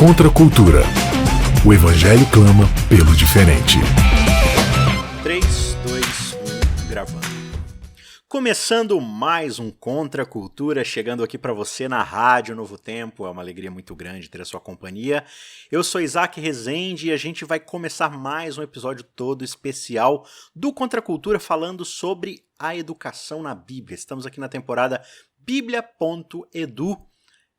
Contra a cultura. O Evangelho clama pelo diferente. 3, 2, 1, gravando. Começando mais um Contra a Cultura, chegando aqui para você na Rádio Novo Tempo. É uma alegria muito grande ter a sua companhia. Eu sou Isaac Rezende e a gente vai começar mais um episódio todo especial do Contra a Cultura falando sobre a educação na Bíblia. Estamos aqui na temporada biblia.edu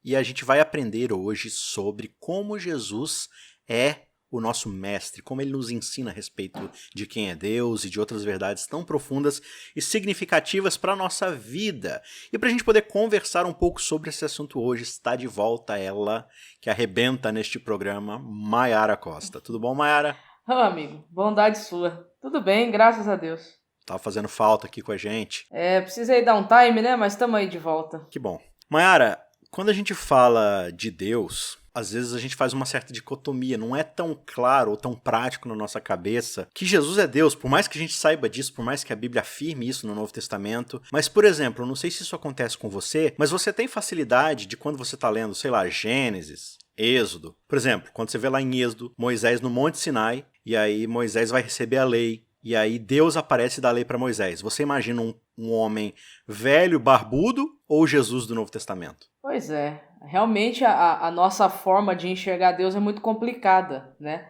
e a gente vai aprender hoje sobre como Jesus é o nosso mestre, como ele nos ensina a respeito de quem é Deus e de outras verdades tão profundas e significativas para a nossa vida. E para a gente poder conversar um pouco sobre esse assunto hoje, está de volta ela, que arrebenta neste programa, Mayara Costa. Tudo bom, Mayara? Amigo, bondade sua. Tudo bem, graças a Deus. Tava fazendo falta aqui com a gente. Precisei dar um time, né? Mas estamos aí de volta. Que bom. Mayara, quando a gente fala de Deus, às vezes a gente faz uma certa dicotomia, não é tão claro ou tão prático na nossa cabeça que Jesus é Deus, por mais que a gente saiba disso, por mais que a Bíblia afirme isso no Novo Testamento. Mas, por exemplo, eu não sei se isso acontece com você, mas você tem facilidade de quando você está lendo, sei lá, Gênesis, Êxodo. Por exemplo, quando você vê lá em Êxodo, Moisés no Monte Sinai, e aí Moisés vai receber a lei, e aí Deus aparece e dá a lei para Moisés. Você imagina um homem velho, barbudo, ou Jesus do Novo Testamento? Pois é, realmente a nossa forma de enxergar Deus é muito complicada, né?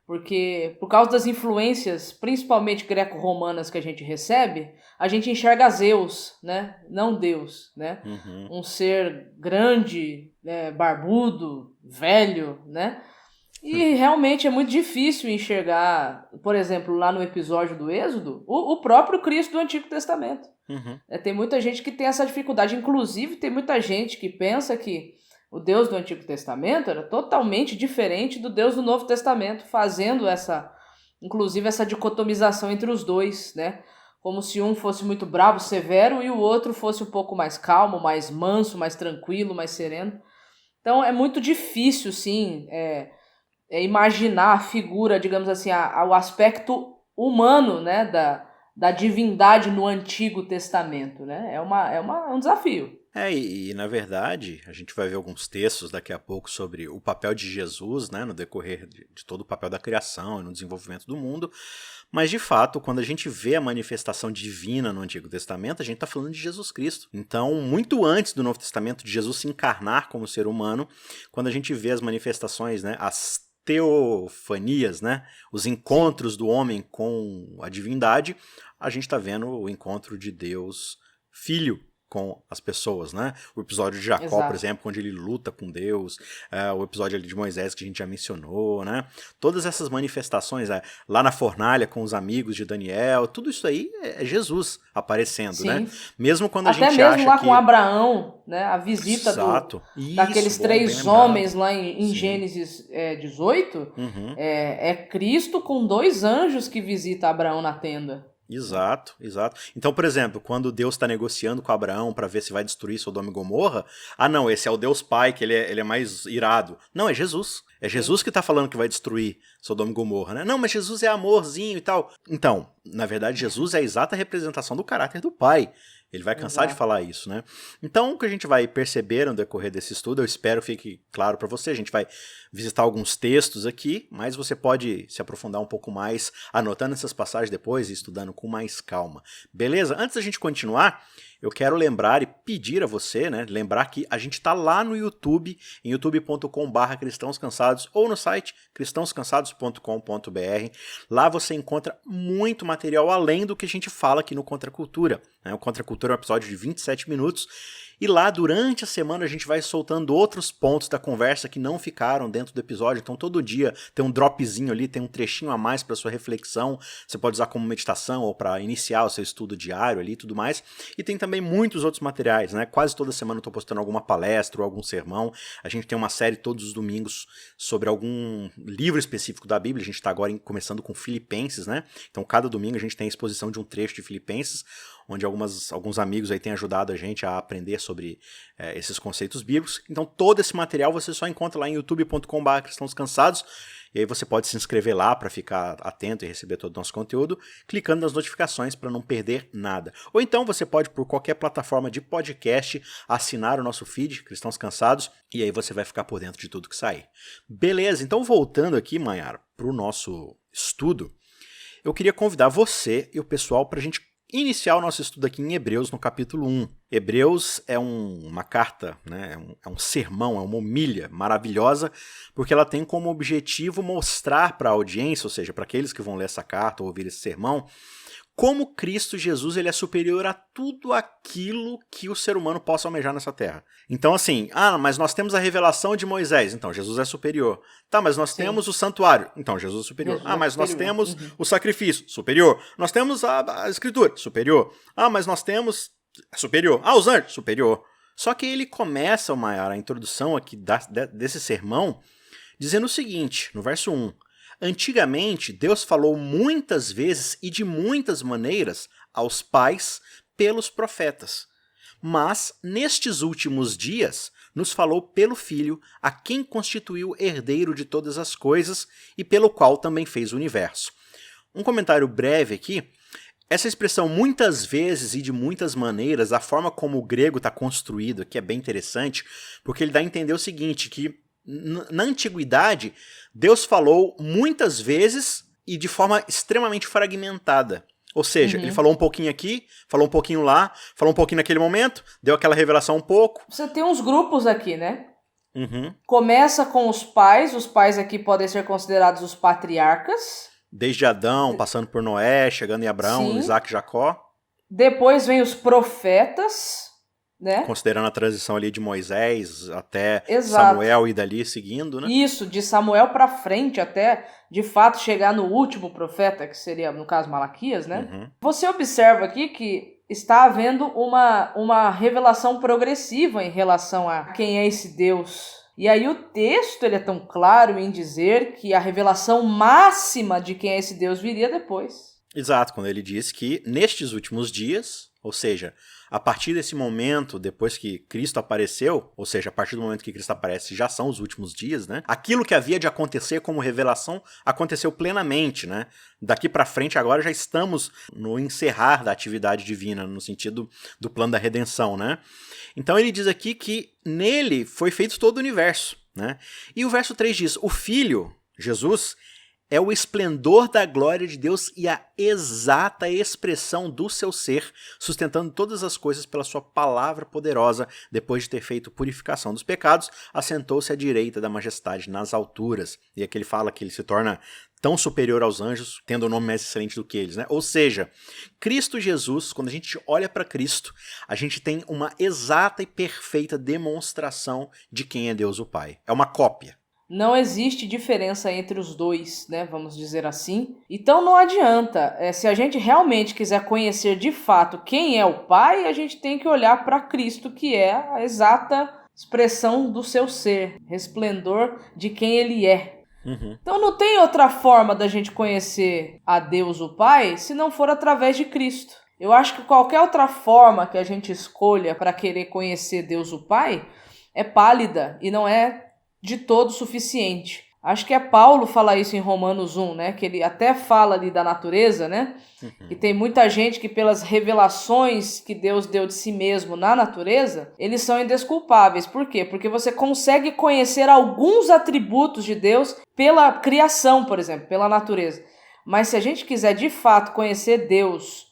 Porque por causa das influências, principalmente greco-romanas que a gente recebe, a gente enxerga Zeus, né? Não Deus, né? Um ser grande, né? Barbudo, velho, né? E realmente é muito difícil enxergar, por exemplo, lá no episódio do Êxodo, o próprio Cristo do Antigo Testamento. Tem muita gente que tem essa dificuldade, inclusive tem muita gente que pensa que o Deus do Antigo Testamento era totalmente diferente do Deus do Novo Testamento, fazendo inclusive essa dicotomização entre os dois, né? Como se um fosse muito bravo, severo, e o outro fosse um pouco mais calmo, mais manso, mais tranquilo, mais sereno. Então é muito difícil, sim, imaginar a figura, digamos assim, o aspecto humano, né, da divindade no Antigo Testamento, né? É um desafio. E na verdade, a gente vai ver alguns textos daqui a pouco sobre o papel de Jesus, né, no decorrer de todo o papel da criação e no desenvolvimento do mundo, mas de fato, quando a gente vê a manifestação divina no Antigo Testamento, a gente está falando de Jesus Cristo. Então, muito antes do Novo Testamento, de Jesus se encarnar como ser humano, quando a gente vê as manifestações, né, as teofanias, né, os encontros do homem com a divindade, a gente está vendo o encontro de Deus Filho com as pessoas, né? O episódio de Jacó, Exato. Por exemplo, onde ele luta com Deus, o episódio ali de Moisés que a gente já mencionou, né? Todas essas manifestações, lá na fornalha com os amigos de Daniel, tudo isso aí é Jesus aparecendo, Sim. né? Mesmo quando Até a gente mesmo acha lá que... com Abraão, né? A visita Exato. daqueles Isso, três bem homens lembrado. lá em Gênesis 18, Uhum. é Cristo com dois anjos que visita Abraão na tenda. Exato. Então, por exemplo, quando Deus está negociando com Abraão para ver se vai destruir Sodoma e Gomorra, não, esse é o Deus Pai, que ele é mais irado. Não, é Jesus. É Jesus que está falando que vai destruir Sodoma e Gomorra, né? Não, mas Jesus é amorzinho e tal. Então, na verdade, Jesus é a exata representação do caráter do Pai. Ele vai cansar de falar isso, né? Então, o que a gente vai perceber no decorrer desse estudo, eu espero fique claro para você, a gente vai visitar alguns textos aqui, mas você pode se aprofundar um pouco mais, anotando essas passagens depois e estudando com mais calma. Beleza? Antes da gente continuar, eu quero lembrar e pedir a você, né, lembrar que a gente está lá no YouTube, em youtube.com/cristãoscansados ou no site cristãoscansados.com.br. Lá você encontra muito material além do que a gente fala aqui no Contra a Cultura. O Contra a Cultura é um episódio de 27 minutos. E lá, durante a semana, a gente vai soltando outros pontos da conversa que não ficaram dentro do episódio. Então, todo dia tem um dropzinho ali, tem um trechinho a mais para sua reflexão. Você pode usar como meditação ou para iniciar o seu estudo diário ali e tudo mais. E tem também muitos outros materiais, né? Quase toda semana eu estou postando alguma palestra ou algum sermão. A gente tem uma série todos os domingos sobre algum livro específico da Bíblia. A gente está agora começando com Filipenses, né? Então, cada domingo a gente tem a exposição de um trecho de Filipenses, onde alguns amigos aí têm ajudado a gente a aprender sobre esses conceitos bíblicos. Então todo esse material você só encontra lá em youtube.com/cristãoscansados, e aí você pode se inscrever lá para ficar atento e receber todo o nosso conteúdo, clicando nas notificações para não perder nada. Ou então você pode, por qualquer plataforma de podcast, assinar o nosso feed, Cristãos Cansados, e aí você vai ficar por dentro de tudo que sair. Beleza, então voltando aqui, Maiara, para o nosso estudo, eu queria convidar você e o pessoal para a gente iniciar o nosso estudo aqui em Hebreus, no capítulo 1. Hebreus é uma carta, né? É um sermão, é uma homilha maravilhosa, porque ela tem como objetivo mostrar para a audiência, ou seja, para aqueles que vão ler essa carta ou ouvir esse sermão, como Cristo Jesus ele é superior a tudo aquilo que o ser humano possa almejar nessa terra. Então assim, mas nós temos a revelação de Moisés, então Jesus é superior. Tá, mas nós temos o santuário, então Jesus é superior. Mas nós temos o sacrifício, superior. Nós temos a escritura, superior. Mas nós temos... superior. Os anjos, superior. Só que ele começa, Maiara, a introdução aqui desse sermão, dizendo o seguinte, no verso 1. Antigamente, Deus falou muitas vezes e de muitas maneiras aos pais pelos profetas. Mas, nestes últimos dias, nos falou pelo Filho, a quem constituiu herdeiro de todas as coisas e pelo qual também fez o universo. Um comentário breve aqui. Essa expressão muitas vezes e de muitas maneiras, a forma como o grego está construído aqui é bem interessante, porque ele dá a entender o seguinte, que na antiguidade, Deus falou muitas vezes e de forma extremamente fragmentada. Ou seja, ele falou um pouquinho aqui, falou um pouquinho lá, falou um pouquinho naquele momento, deu aquela revelação um pouco. Você tem uns grupos aqui, né? Começa com os pais aqui podem ser considerados os patriarcas. Desde Adão, passando por Noé, chegando em Abraão, Isaac e Jacó. Depois vem os profetas, né? Considerando a transição ali de Moisés até Samuel e dali seguindo, né? Isso, de Samuel para frente até, de fato, chegar no último profeta, que seria, no caso, Malaquias, né? Você observa aqui que está havendo uma revelação progressiva em relação a quem é esse Deus. E aí o texto ele é tão claro em dizer que a revelação máxima de quem é esse Deus viria depois. Exato, quando ele diz que nestes últimos dias, ou seja, a partir desse momento, depois que Cristo apareceu, ou seja, a partir do momento que Cristo aparece, já são os últimos dias, né? Aquilo que havia de acontecer como revelação aconteceu plenamente, né? Daqui para frente agora já estamos no encerrar da atividade divina, no sentido do plano da redenção, né? Então ele diz aqui que nele foi feito todo o universo, né? E o verso 3 diz, o Filho, Jesus, é o esplendor da glória de Deus e a exata expressão do seu ser, sustentando todas as coisas pela sua palavra poderosa. Depois de ter feito purificação dos pecados, assentou-se à direita da majestade nas alturas. E aqui ele fala que ele se torna tão superior aos anjos, tendo um nome mais excelente do que eles, né? Ou seja, Cristo Jesus, quando a gente olha para Cristo, a gente tem uma exata e perfeita demonstração de quem é Deus o Pai. É uma cópia. Não existe diferença entre os dois, né? Vamos dizer assim. Então não adianta. Se a gente realmente quiser conhecer de fato quem é o Pai, a gente tem que olhar para Cristo, que é a exata expressão do seu ser, resplendor de quem ele é. Então não tem outra forma da gente conhecer a Deus o Pai se não for através de Cristo. Eu acho que qualquer outra forma que a gente escolha para querer conhecer Deus o Pai é pálida e não é de todo suficiente. Acho que é Paulo fala isso em Romanos 1, né? Que ele até fala ali da natureza, né? E tem muita gente que pelas revelações que Deus deu de si mesmo na natureza, eles são indesculpáveis. Por quê? Porque você consegue conhecer alguns atributos de Deus pela criação, por exemplo, pela natureza. Mas se a gente quiser de fato conhecer Deus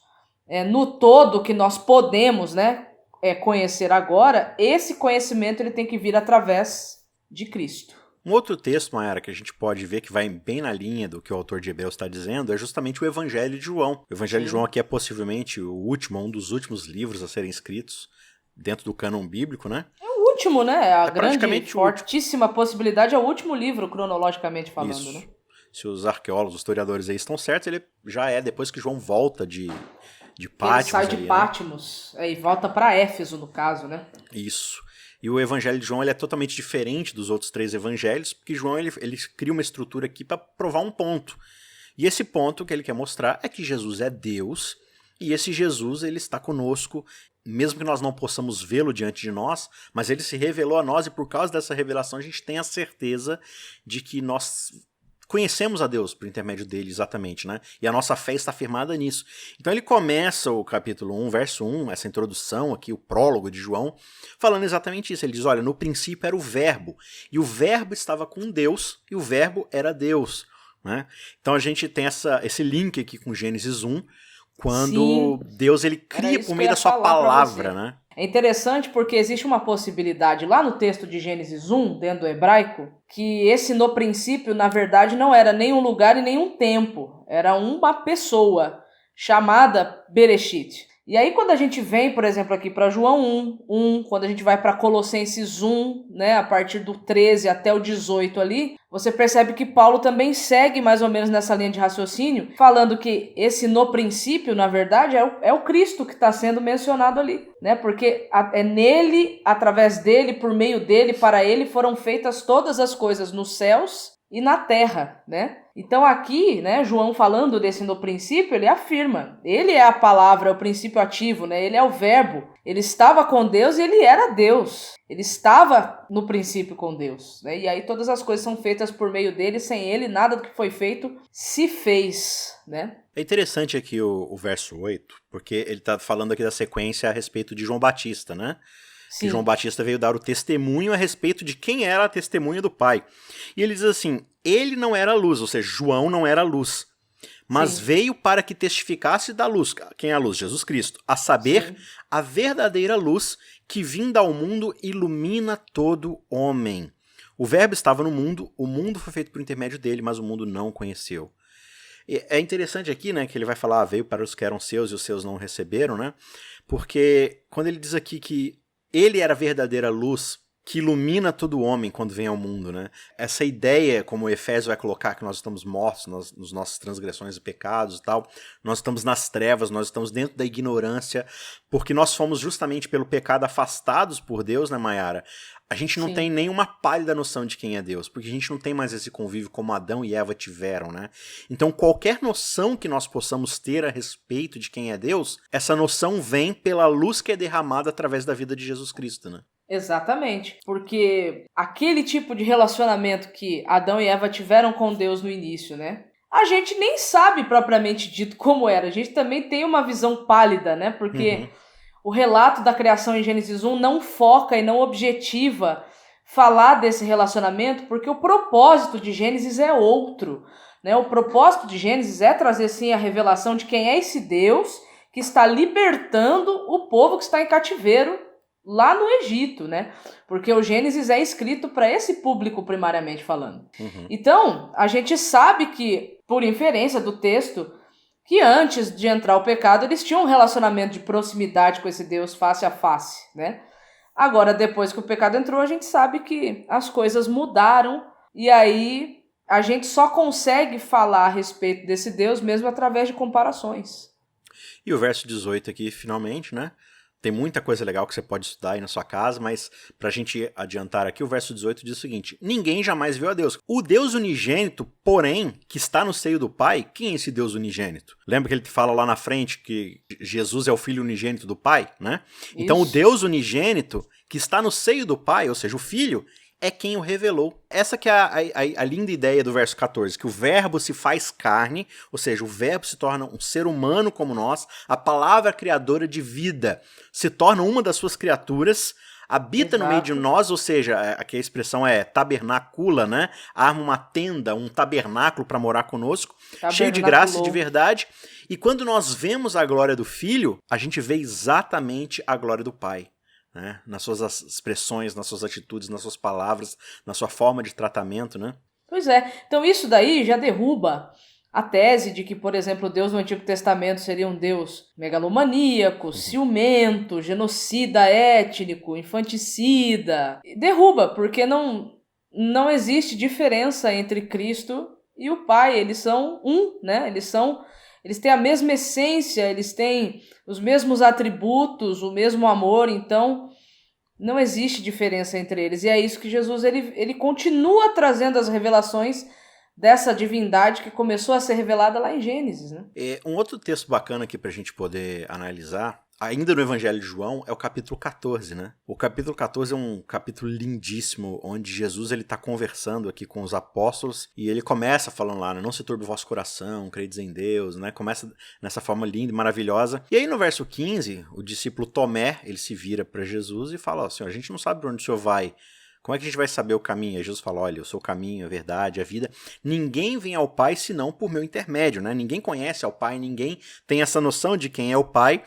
no todo que nós podemos, né, conhecer agora, esse conhecimento ele tem que vir através de Cristo. Um outro texto, Maiara, que a gente pode ver que vai bem na linha do que o autor de Hebreus está dizendo, é justamente o Evangelho de João. O Evangelho de João aqui é possivelmente um dos últimos livros a serem escritos dentro do cânon bíblico, né? É o último, né? A grande, fortíssima possibilidade é o último livro, cronologicamente falando, isso, né? Se os arqueólogos, os historiadores aí estão certos, ele já é depois que João volta de Patmos. Ele sai de Patmos, e volta para Éfeso, no caso, né? Isso. E o Evangelho de João ele é totalmente diferente dos outros 3 evangelhos, porque João ele cria uma estrutura aqui para provar um ponto. E esse ponto que ele quer mostrar é que Jesus é Deus E esse Jesus, ele está conosco, mesmo que nós não possamos vê-lo diante de nós, mas ele se revelou a nós e por causa dessa revelação a gente tem a certeza de que nós conhecemos a Deus por intermédio dele, exatamente, né? E a nossa fé está firmada nisso. Então ele começa o capítulo 1, verso 1, essa introdução aqui, o prólogo de João, falando exatamente isso. Ele diz, olha, no princípio era o verbo, e o verbo estava com Deus, e o verbo era Deus, né? Então a gente tem esse link aqui com Gênesis 1, quando Deus ele cria por meio da sua palavra, né? É interessante porque existe uma possibilidade lá no texto de Gênesis 1, dentro do hebraico, que esse no princípio, na verdade, não era nem um lugar e nem um tempo. Era uma pessoa chamada Bereshit. E aí quando a gente vem, por exemplo, aqui para João 1, quando a gente vai para Colossenses 1, né, a partir do 13 até o 18 ali, você percebe que Paulo também segue mais ou menos nessa linha de raciocínio, falando que esse no princípio, na verdade, é o Cristo que está sendo mencionado ali, né? Porque é nele, através dele, por meio dele, para ele foram feitas todas as coisas nos céus e na terra, né? Então aqui, né, João falando desse no princípio, ele afirma, ele é a palavra, é o princípio ativo, né? Ele é o verbo, ele estava com Deus e ele era Deus, ele estava no princípio com Deus, né? E aí todas as coisas são feitas por meio dele, sem ele nada do que foi feito se fez, né? É interessante aqui o verso 8, porque ele está falando aqui da sequência a respeito de João Batista, né? Sim. Que João Batista veio dar o testemunho a respeito de quem era a testemunha do Pai. E ele diz assim, ele não era luz, ou seja, João não era luz, mas Sim. veio para que testificasse da luz. Quem é a luz? Jesus Cristo. A saber, Sim. a verdadeira luz que vinda ao mundo ilumina todo homem. O verbo estava no mundo, o mundo foi feito por intermédio dele, mas o mundo não o conheceu. E é interessante aqui, né, que ele vai falar, veio para os que eram seus e os seus não receberam, né? Porque quando ele diz aqui que ele era a verdadeira luz que ilumina todo homem quando vem ao mundo, né? Essa ideia, como o Efésios vai colocar, que nós estamos mortos nos nossas transgressões e pecados e tal, nós estamos nas trevas, nós estamos dentro da ignorância, porque nós fomos justamente pelo pecado afastados por Deus, né, Mayara? A gente não Sim. tem nenhuma pálida noção de quem é Deus, porque a gente não tem mais esse convívio como Adão e Eva tiveram, né? Então qualquer noção que nós possamos ter a respeito de quem é Deus, essa noção vem pela luz que é derramada através da vida de Jesus Cristo, né? Exatamente, porque aquele tipo de relacionamento que Adão e Eva tiveram com Deus no início, né? A gente nem sabe propriamente dito como era, a gente também tem uma visão pálida, né? Porque o relato da criação em Gênesis 1 não foca e não objetiva falar desse relacionamento, porque o propósito de Gênesis é outro, né? O propósito de Gênesis é trazer, sim, a revelação de quem é esse Deus que está libertando o povo que está em cativeiro lá no Egito, né? Porque o Gênesis é escrito para esse público, primariamente falando. Então, a gente sabe que, por inferência do texto, que antes de entrar o pecado, eles tinham um relacionamento de proximidade com esse Deus face a face, né? Agora, depois que o pecado entrou, a gente sabe que as coisas mudaram e aí a gente só consegue falar a respeito desse Deus mesmo através de comparações. E o verso 18 aqui, finalmente, né? Tem muita coisa legal que você pode estudar aí na sua casa, mas pra gente adiantar aqui, o verso 18 diz o seguinte: ninguém jamais viu a Deus. O Deus unigênito, porém, que está no seio do Pai, quem é esse Deus unigênito? Lembra que ele fala lá na frente que Jesus é o Filho unigênito do Pai, né? Então o Deus unigênito, que está no seio do Pai, ou seja, o Filho, é quem o revelou. Essa que é a linda ideia do verso 14, que o verbo se faz carne, ou seja, o verbo se torna um ser humano como nós, a palavra criadora de vida se torna uma das suas criaturas, habita no meio de nós, ou seja, aqui a expressão é tabernacula, né? Arma uma tenda, um tabernáculo para morar conosco, cheio de graça e de verdade. E quando nós vemos a glória do Filho, a gente vê exatamente a glória do Pai. Né? Nas suas expressões, nas suas atitudes, nas suas palavras, na sua forma de tratamento, né? Pois é. Então isso daí já derruba a tese de que, por exemplo, Deus no Antigo Testamento seria um Deus megalomaníaco, ciumento, genocida étnico, infanticida. Derruba, porque não existe diferença entre Cristo e o Pai. Eles são um, né? Eles têm a mesma essência, eles têm os mesmos atributos, o mesmo amor, então não existe diferença entre eles. E é isso que Jesus ele continua trazendo as revelações dessa divindade que começou a ser revelada lá em Gênesis, né? Um outro texto bacana aqui pra gente poder analisar, ainda no Evangelho de João, é o capítulo 14, né? O capítulo 14 é um capítulo lindíssimo, onde Jesus ele tá conversando aqui com os apóstolos, e ele começa falando lá, né? Não se turbe o vosso coração, credes em Deus, né? Começa nessa forma linda e maravilhosa. E aí no verso 15, o discípulo Tomé, ele se vira para Jesus e fala, ó, Senhor, a gente não sabe para onde o Senhor vai. Como é que a gente vai saber o caminho? Aí Jesus fala, olha, eu sou o caminho, a verdade, a vida. Ninguém vem ao Pai senão por meu intermédio, né? Ninguém conhece ao Pai, ninguém tem essa noção de quem é o Pai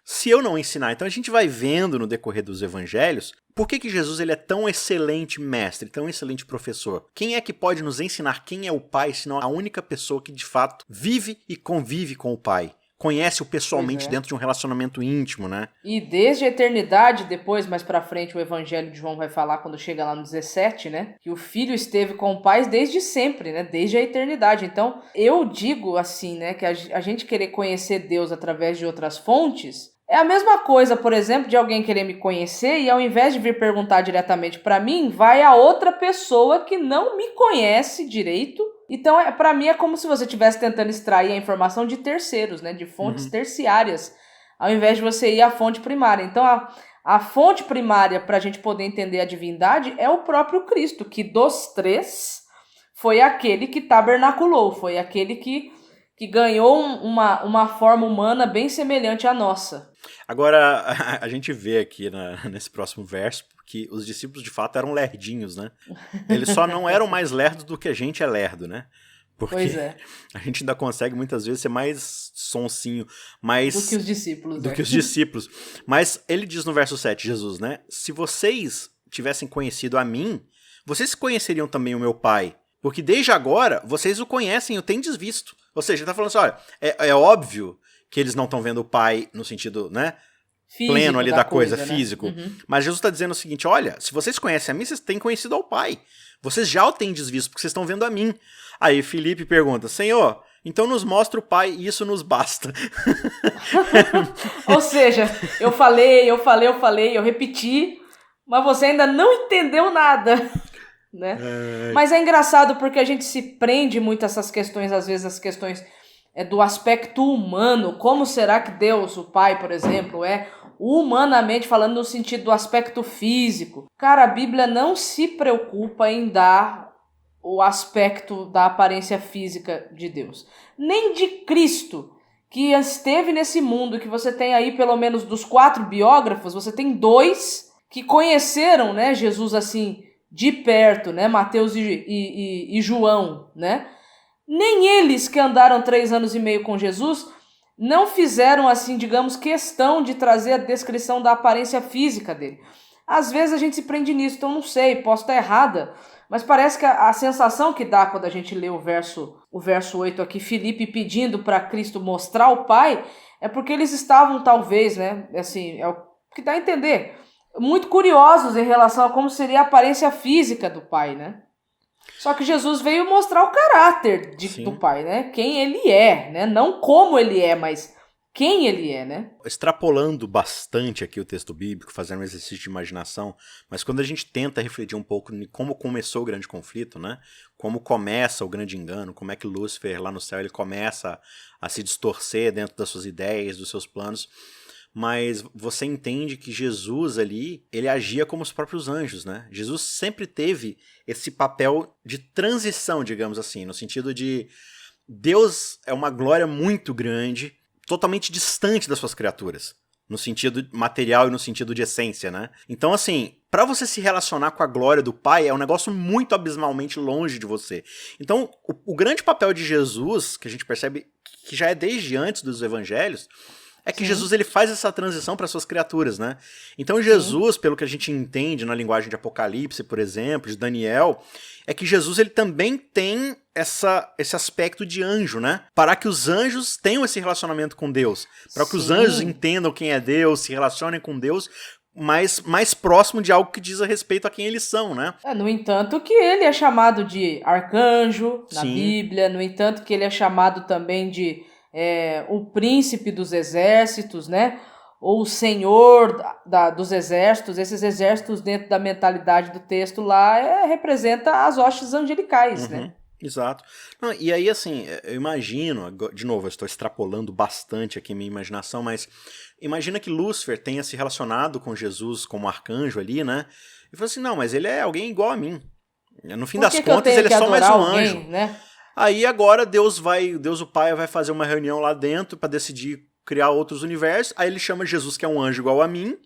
se eu não ensinar. Então a gente vai vendo no decorrer dos evangelhos por que Jesus ele é tão excelente mestre, tão excelente professor. Quem é que pode nos ensinar quem é o Pai, senão a única pessoa que de fato vive e convive com o Pai? Conhece-o pessoalmente dentro de um relacionamento íntimo, né? E desde a eternidade, depois, mais pra frente, o Evangelho de João vai falar, quando chega lá no 17, né? Que o Filho esteve com o Pai desde sempre, né? Desde a eternidade. Então, eu digo assim, né? Que a gente querer conhecer Deus através de outras fontes é a mesma coisa, por exemplo, de alguém querer me conhecer e ao invés de vir perguntar diretamente pra mim, vai a outra pessoa que não me conhece direito. Então, para mim, é como se você estivesse tentando extrair a informação de terceiros, né? De fontes terciárias, ao invés de você ir à fonte primária. Então, a fonte primária para a gente poder entender a divindade é o próprio Cristo, que dos três foi aquele que tabernaculou, foi aquele que ganhou uma forma humana bem semelhante à nossa. Agora, a gente vê aqui nesse próximo verso que os discípulos de fato eram lerdinhos, né? Eles só não eram mais lerdos do que a gente é lerdo, né? Porque pois é. A gente ainda consegue muitas vezes ser mais sonsinho, mais... Do que os discípulos. Do que os discípulos. Mas ele diz no verso 7, Jesus, né? Se vocês tivessem conhecido a mim, vocês conheceriam também o meu Pai. Porque desde agora, vocês o conhecem, o tendes visto. Ou seja, ele tá falando assim, olha, é óbvio que eles não estão vendo o Pai no sentido, né? Físico pleno ali da coisa, né? físico. Mas Jesus está dizendo o seguinte, olha, se vocês conhecem a mim, vocês têm conhecido ao Pai. Vocês já o têm desvisto, porque vocês estão vendo a mim. Aí Filipe pergunta, Senhor, então nos mostra o Pai e isso nos basta. Ou seja, eu falei, eu repeti, mas você ainda não entendeu nada. Né? Mas é engraçado porque a gente se prende muito a essas questões, às vezes as questões do aspecto humano. Como será que Deus, o Pai, por exemplo, é humanamente falando no sentido do aspecto físico? Cara, a Bíblia não se preocupa em dar o aspecto da aparência física de Deus. Nem de Cristo, que esteve nesse mundo, que você tem aí pelo menos dos 4 biógrafos, você tem 2 que conheceram, né, Jesus assim de perto, né, Mateus e João, né? Nem eles que andaram 3 anos e meio com Jesus não fizeram, assim, digamos, questão de trazer a descrição da aparência física dele. Às vezes a gente se prende nisso, então não sei, posso estar errada, mas parece que a sensação que dá quando a gente lê o verso 8 aqui, Filipe pedindo para Cristo mostrar o Pai, é porque eles estavam, talvez, né, assim, é o que dá a entender, muito curiosos em relação a como seria a aparência física do Pai, né? Só que Jesus veio mostrar o caráter do Pai, né? Quem ele é, né? Não como ele é, mas quem ele é, né? Extrapolando bastante aqui o texto bíblico, fazendo um exercício de imaginação, mas quando a gente tenta refletir um pouco em como começou o grande conflito, né? Como começa o grande engano, como é que Lúcifer lá no céu ele começa a se distorcer dentro das suas ideias, dos seus planos, mas você entende que Jesus ali, ele agia como os próprios anjos, né? Jesus sempre teve esse papel de transição, digamos assim, no sentido de Deus é uma glória muito grande, totalmente distante das suas criaturas, no sentido material e no sentido de essência, né? Então, assim, para você se relacionar com a glória do Pai é um negócio muito abismalmente longe de você. Então, o grande papel de Jesus, que a gente percebe que já é desde antes dos evangelhos, é que Jesus ele faz essa transição para suas criaturas, né? Então Jesus, pelo que a gente entende na linguagem de Apocalipse, por exemplo, de Daniel, é que Jesus ele também tem esse aspecto de anjo, né? Para que os anjos tenham esse relacionamento com Deus, para que os anjos entendam quem é Deus, se relacionem com Deus, mais próximo de algo que diz a respeito a quem eles são, né? No entanto que ele é chamado de arcanjo na Bíblia, no entanto que ele é chamado também de o príncipe dos exércitos, né? Ou o senhor dos exércitos. Esses exércitos dentro da mentalidade do texto lá representa as hostes angelicais, né? Exato. Não, e aí, assim, eu imagino, de novo, eu estou extrapolando bastante aqui minha imaginação, mas imagina que Lúcifer tenha se relacionado com Jesus como arcanjo ali, né? E falou assim, não, mas ele é alguém igual a mim. No fim das contas, ele é só mais um anjo. Né? Aí agora Deus o Pai vai fazer uma reunião lá dentro para decidir criar outros universos, aí ele chama Jesus, que é um anjo igual a mim,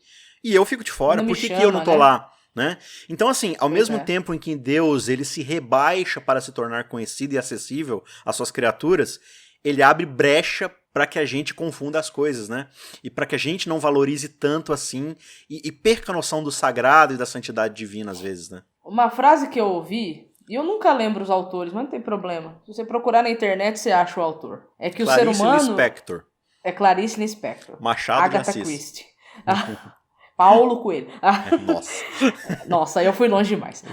e eu fico de fora. Por que eu não tô lá? Né? Então, assim, ao mesmo tempo em que Deus ele se rebaixa para se tornar conhecido e acessível às suas criaturas, ele abre brecha para que a gente confunda as coisas, né? E para que a gente não valorize tanto assim e perca a noção do sagrado e da santidade divina às vezes, né? Uma frase que eu ouvi, e eu nunca lembro os autores, mas não tem problema. Se você procurar na internet, você acha o autor. É que Clarice o ser humano... Lispector. É Clarice Lispector. Machado Agatha de Assis. Christie. Paulo Coelho. Nossa. Nossa, aí eu fui longe demais.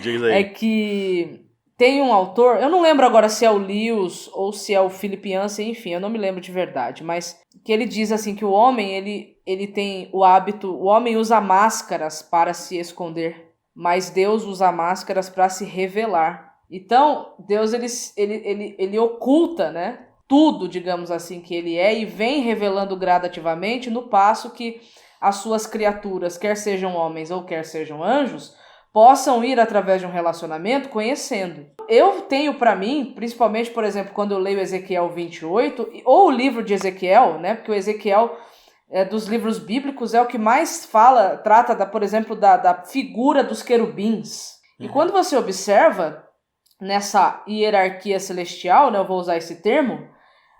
Diz aí. É que tem um autor, eu não lembro agora se é o Lewis ou se é o Philip Yancey, enfim, eu não me lembro de verdade, mas que ele diz assim que o homem, ele tem o hábito, o homem usa máscaras para se esconder, mas Deus usa máscaras para se revelar. Então, Deus, ele oculta, né, tudo, digamos assim, que ele é e vem revelando gradativamente no passo que as suas criaturas, quer sejam homens ou quer sejam anjos, possam ir através de um relacionamento conhecendo. Eu tenho para mim, principalmente, por exemplo, quando eu leio Ezequiel 28, ou o livro de Ezequiel, né, porque o Ezequiel, dos livros bíblicos, é o que mais trata, por exemplo, da figura dos querubins. E quando você observa nessa hierarquia celestial, né, eu vou usar esse termo,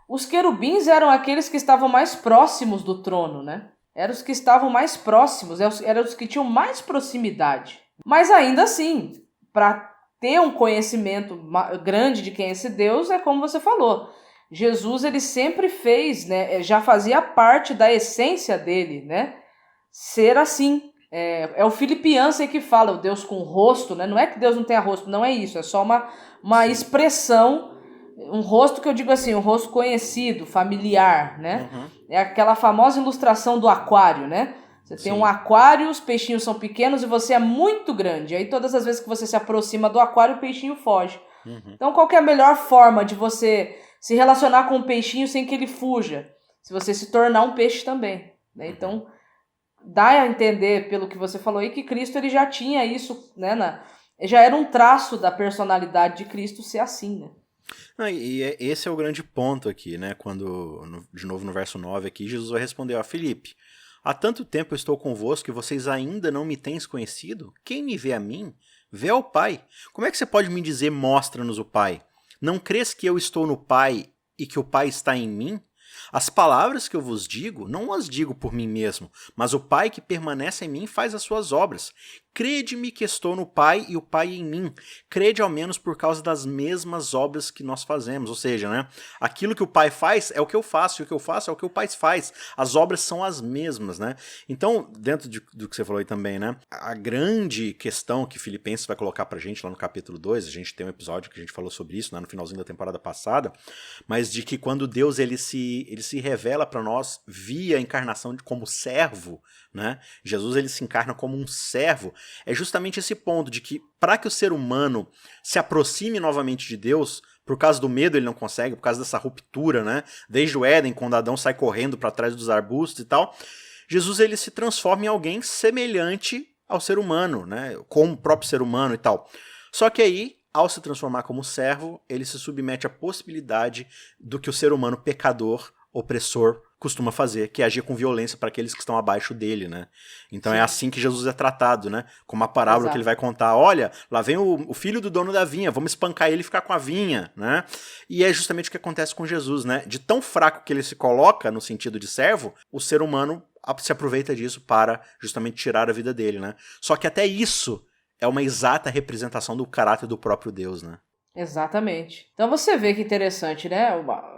os querubins eram aqueles que estavam mais próximos do trono, né? Eram os que estavam mais próximos, eram os que tinham mais proximidade. Mas ainda assim, para ter um conhecimento grande de quem é esse Deus, é como você falou. Jesus, ele sempre fez, né, já fazia parte da essência dele, né, ser assim. É o Philip Yancey que fala, o Deus com rosto, né? Não é que Deus não tenha rosto, não é isso, é só uma expressão, um rosto que eu digo assim, um rosto conhecido, familiar, né? Uhum. É aquela famosa ilustração do aquário, né? Você tem um aquário, os peixinhos são pequenos e você é muito grande. Aí todas as vezes que você se aproxima do aquário, o peixinho foge. Uhum. Então qual que é a melhor forma de você se relacionar com o peixinho sem que ele fuja? Se você se tornar um peixe também, né? Então dá a entender, pelo que você falou aí, que Cristo ele já tinha isso, né? Já era um traço da personalidade de Cristo ser assim, né? Esse é o grande ponto aqui, né? Quando, de novo no verso 9 aqui, Jesus vai responder, Filipe, há tanto tempo eu estou convosco e vocês ainda não me tens conhecido? Quem me vê a mim, vê ao Pai. Como é que você pode me dizer, mostra-nos o Pai? Não crês que eu estou no Pai e que o Pai está em mim? As palavras que eu vos digo, não as digo por mim mesmo, mas o Pai que permanece em mim faz as suas obras. Crede-me que estou no Pai e o Pai em mim. Crede ao menos por causa das mesmas obras que nós fazemos. Ou seja, né, aquilo que o Pai faz é o que eu faço, e o que eu faço é o que o Pai faz. As obras são as mesmas, né? Então, dentro do que você falou aí também, né, a grande questão que Filipenses vai colocar pra gente lá no capítulo 2, a gente tem um episódio que a gente falou sobre isso, né, no finalzinho da temporada passada, mas de que quando Deus ele se revela para nós via a encarnação como servo, né? Jesus ele se encarna como um servo. É justamente esse ponto de que para que o ser humano se aproxime novamente de Deus, por causa do medo ele não consegue, por causa dessa ruptura, né? Desde o Éden, quando Adão sai correndo para trás dos arbustos e tal, Jesus ele se transforma em alguém semelhante ao ser humano, né? Como o próprio ser humano e tal. Só que aí, ao se transformar como servo, ele se submete à possibilidade do que o ser humano pecador, opressor, costuma fazer, que é agir com violência para aqueles que estão abaixo dele, né? Então Sim. É assim que Jesus é tratado, né? Como a parábola que ele vai contar, olha, lá vem o filho do dono da vinha, vamos espancar ele e ficar com a vinha, né? E é justamente o que acontece com Jesus, né? De tão fraco que ele se coloca no sentido de servo, o ser humano se aproveita disso para justamente tirar a vida dele, né? Só que até isso é uma exata representação do caráter do próprio Deus, né? Exatamente. Então você vê que interessante, né?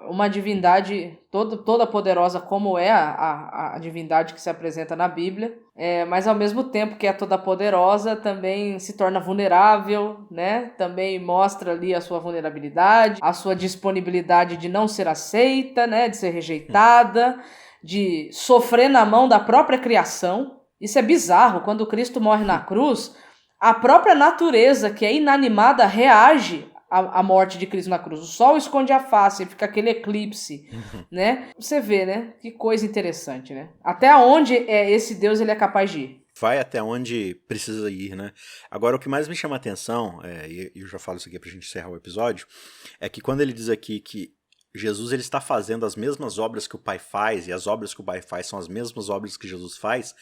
Uma divindade toda poderosa como é a divindade que se apresenta na Bíblia, mas ao mesmo tempo que é toda poderosa, também se torna vulnerável, né? Também mostra ali a sua vulnerabilidade, a sua disponibilidade de não ser aceita, né? De ser rejeitada, de sofrer na mão da própria criação. Isso é bizarro. Quando Cristo morre na cruz, a própria natureza, que é inanimada, reage a morte de Cristo na cruz. O sol esconde a face, fica aquele eclipse, né? Você vê, né? Que coisa interessante, né? Até onde esse Deus ele é capaz de ir. Vai até onde precisa ir, né? Agora, o que mais me chama a atenção, e eu já falo isso aqui pra gente encerrar o episódio, é que quando ele diz aqui que Jesus ele está fazendo as mesmas obras que o Pai faz, e as obras que o Pai faz são as mesmas obras que Jesus faz,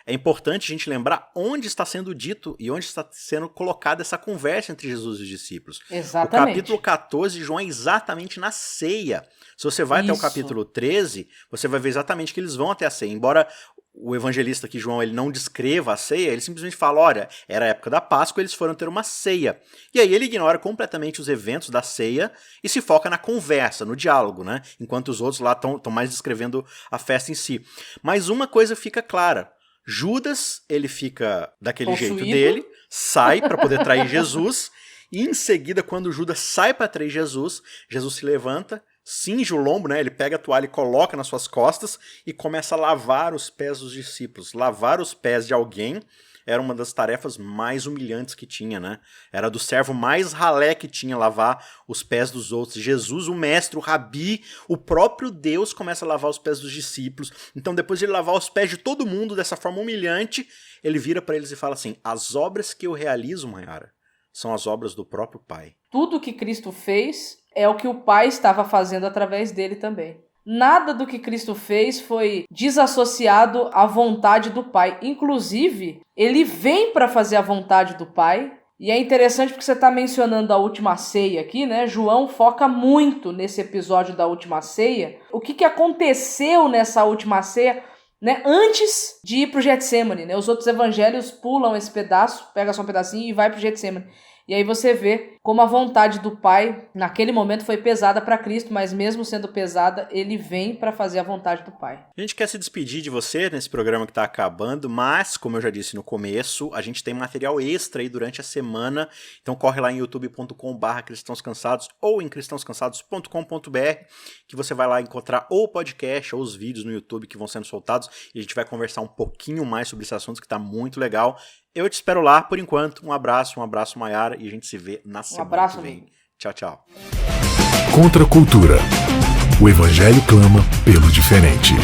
é importante a gente lembrar onde está sendo dito e onde está sendo colocada essa conversa entre Jesus e os discípulos. Exatamente. O capítulo 14 de João é exatamente na ceia. Se você vai até o capítulo 13, você vai ver exatamente que eles vão até a ceia. Embora o evangelista aqui, João, ele não descreva a ceia, ele simplesmente fala, olha, era a época da Páscoa, eles foram ter uma ceia. E aí ele ignora completamente os eventos da ceia e se foca na conversa, no diálogo, né? Enquanto os outros lá estão mais descrevendo a festa em si. Mas uma coisa fica clara, Judas, ele fica daquele jeito dele, sai para poder trair Jesus, e em seguida, quando Judas sai para trair Jesus, Jesus se levanta, cinge o lombo, né? Ele pega a toalha e coloca nas suas costas e começa a lavar os pés dos discípulos. Lavar os pés de alguém era uma das tarefas mais humilhantes que tinha, né? Era do servo mais ralé que tinha lavar os pés dos outros. Jesus, o mestre, o rabi, o próprio Deus começa a lavar os pés dos discípulos. Então, depois de ele lavar os pés de todo mundo dessa forma humilhante, ele vira para eles e fala assim, as obras que eu realizo, Mayara, são as obras do próprio Pai. Tudo que Cristo fez é o que o Pai estava fazendo através dele também. Nada do que Cristo fez foi desassociado à vontade do Pai. Inclusive, ele vem para fazer a vontade do Pai. E é interessante porque você está mencionando a última ceia aqui, né? João foca muito nesse episódio da última ceia. O que aconteceu nessa última ceia, né? Antes de ir para o Getsemane, né? Os outros evangelhos pulam esse pedaço, pega só um pedacinho e vai para o Getsemane. E aí você vê como a vontade do Pai, naquele momento, foi pesada para Cristo, mas mesmo sendo pesada, ele vem para fazer a vontade do Pai. A gente quer se despedir de você nesse programa que está acabando, mas, como eu já disse no começo, a gente tem material extra aí durante a semana, então corre lá em youtube.com/cristãoscansados ou em cristãoscansados.com.br, que você vai lá encontrar ou o podcast ou os vídeos no YouTube que vão sendo soltados, e a gente vai conversar um pouquinho mais sobre esse assunto que está muito legal. Eu te espero lá, por enquanto. Um abraço, Mayara, e a gente se vê na semana que vem. Tchau, tchau. Contra a cultura. O Evangelho clama pelo diferente.